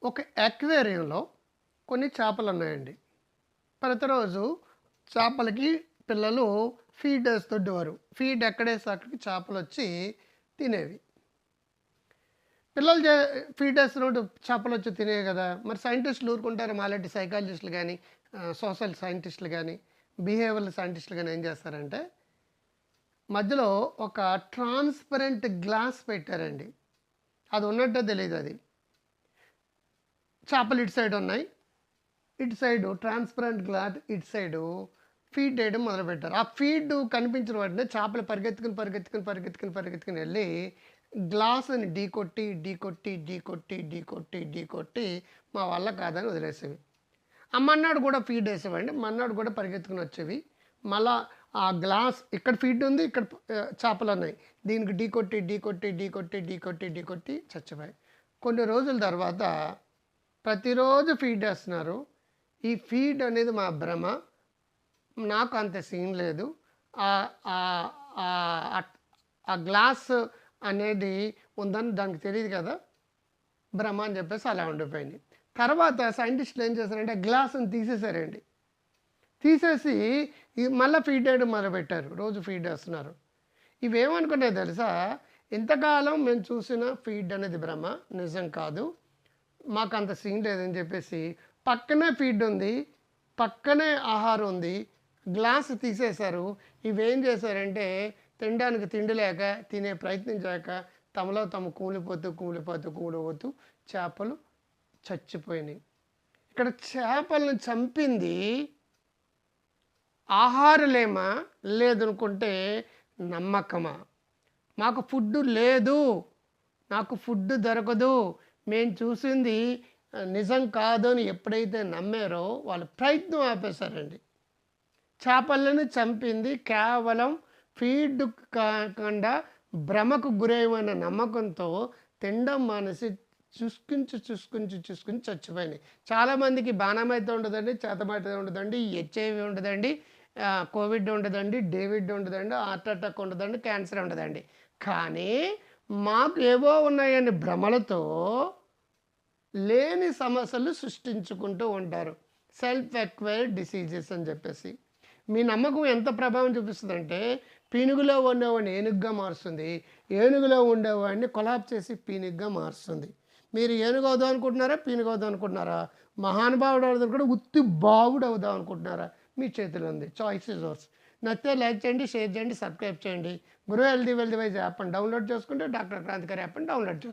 ఒక అక్వేరియంలో కొన్ని చేపలున్నాయండి. ప్రతిరోజు చేపలకి పిల్లలు ఫీడ్ ఏస్తుండేవారు. ఫీడ్ ఎక్కడేస్తే అక్కడికి చేపలొచ్చి తినేవి. పిల్లలు ఫీడ్ ఏస్తున్నప్పుడు చేపలొచ్చి తినేవి గదా! మరి సైంటిస్టులు ఊరుకుంటారా? మాలాంటి సైకాలజిస్టులు గానీ, సోషల్ సైంటిస్టులు గానీ, బిహేవియరల్ సైంటిస్టులు గానీ ఏం చేస్తారంటే, మధ్యలో ఒక ట్రాన్స్‌పరెంట్ గ్లాస్ పెట్టారండి. అది ఉన్నట్టే తెలీదది. చేపలు ఇటు సైడ్ ఉన్నాయి. ఇటు సైడు ట్రాన్స్‌పరెంట్ గ్లాస్ ఇటు సైడు ఫీడ్ చేయడం మొదలుపెట్టారు. ఆ ఫీడ్ కనిపించిన వెంటనే చేపలు పరిగెత్తుకొని ఎళ్లి గ్లాస్‌ని ఢీకొట్టి మా వల్ల కాదని వదిలేసేవి. ఆ మర్నాడు కూడా ఫీడ్ ఏసేవండి. మర్నాడు కూడా పరిగెత్తుకొని వచ్చేవి. మళ్ళా ఆ గ్లాస్ ఇక్కడ ఫీడ్ ఉంది. ఇక్కడ చేపలున్నాయి. దీనికి ఢీకొట్టి చచ్చిపోయాయి. కొన్ని రోజుల తర్వాత ప్రతిరోజు ఫీడ్ ఏస్తున్నారు. ఈ ఫీడ్ అనేది మా భ్రమ. నాకు అంత సీన్ లేదు. ఆహ్, ఆహ్, ఆహ్, ఆ గ్లాస్ అనేది ఉందని దానికి తెలీదు కదా! భ్రమ అని చెప్పేసి అలా ఉండిపోయింది. తర్వాత సైంటిస్టులు ఏం చేశారంటే గ్లాస్‌ని తీసేసారండి. తీసేసి మళ్ళా ఫీడ్ చేయడం మొదలుపెట్టారు. రోజు ఫీడ్ ఏస్తున్నారు. ఇవేమనుకున్నాయో తెలుసా? ఇంతకాలం మేము చూసిన ఫీడ్ అనేది భ్రమ. నిజం కాదు. మాకంత సీన్ లేదని చెప్పేసి పక్కనే ఫీడ్ ఉంది. పక్కనే ఆహారం ఉంది. గ్లాస్ తీసేశారు. ఇవేం చేశారంటే తినడానికి తిండి లేక, తినే ప్రయత్నం చేయక తమలో తాము కుమిలిపోతూ చేపలు చచ్చిపోయినాయి. ఇక్కడ చేపలను చంపింది ఆహారలేమా? లేదనుకుంటే నమ్మకమా? మాకు ఫుడ్డు లేదు. నాకు ఫుడ్డు దొరకదు. మేము చూసింది నిజం కాదు అని ఎప్పుడైతే నమ్మారో వాళ్ళు ప్రయత్నం ఆపేశారండి. చేపలను చంపింది కేవలం ఫీడ్ కాకుండా భ్రమకు గురైన నమ్మకంతో తినడం మానేసి చూసుకుని చచ్చిపోయినాయి. చాలామందికి బాణమైతే ఉండదండి, చేతమైతే ఉండదండి, హెచ్ఐవి ఉండదండి, కోవిడ్ ఉండదండి, డేవిడ్ ఉండదండి, హార్ట్ అటాక్ ఉండదండి, క్యాన్సర్ ఉండదండి. కానీ మాకు ఏవో ఉన్నాయని భ్రమలతో లేని సమస్యలు సృష్టించుకుంటూ ఉంటారు. సెల్ఫ్ ఎక్వైర్డ్ డిసీజెస్ అని చెప్పేసి. మీ నమ్మకం ఎంత ప్రభావం చూపిస్తుందంటే పీనుగులో ఉండేవాడిని ఏనుగుగా మారుస్తుంది. ఏనుగులో ఉండేవాడిని కొలాప్స్ చేసి పీనుగుగా మారుస్తుంది. మీరు ఏనుగు అవుదాం అనుకుంటున్నారా? పీనుగు అవుదాం అనుకుంటున్నారా? మహానుభావుడు అవుదాం అనుకుంటే ఉత్తి బావుడు అవుదాం అనుకుంటున్నారా? మీ చేతిలో ఉంది. Choice is yours. నచ్చితే లైక్ చేయండి, షేర్ చేయండి, సబ్స్క్రైబ్ చేయండి. గురు హెల్తీ వెల్తీ వైజ్ యాప్ని డౌన్లోడ్ చేసుకుంటే డాక్టర్ క్రాంతికారి యాప్ని డౌన్లోడ్ చేసుకోండి.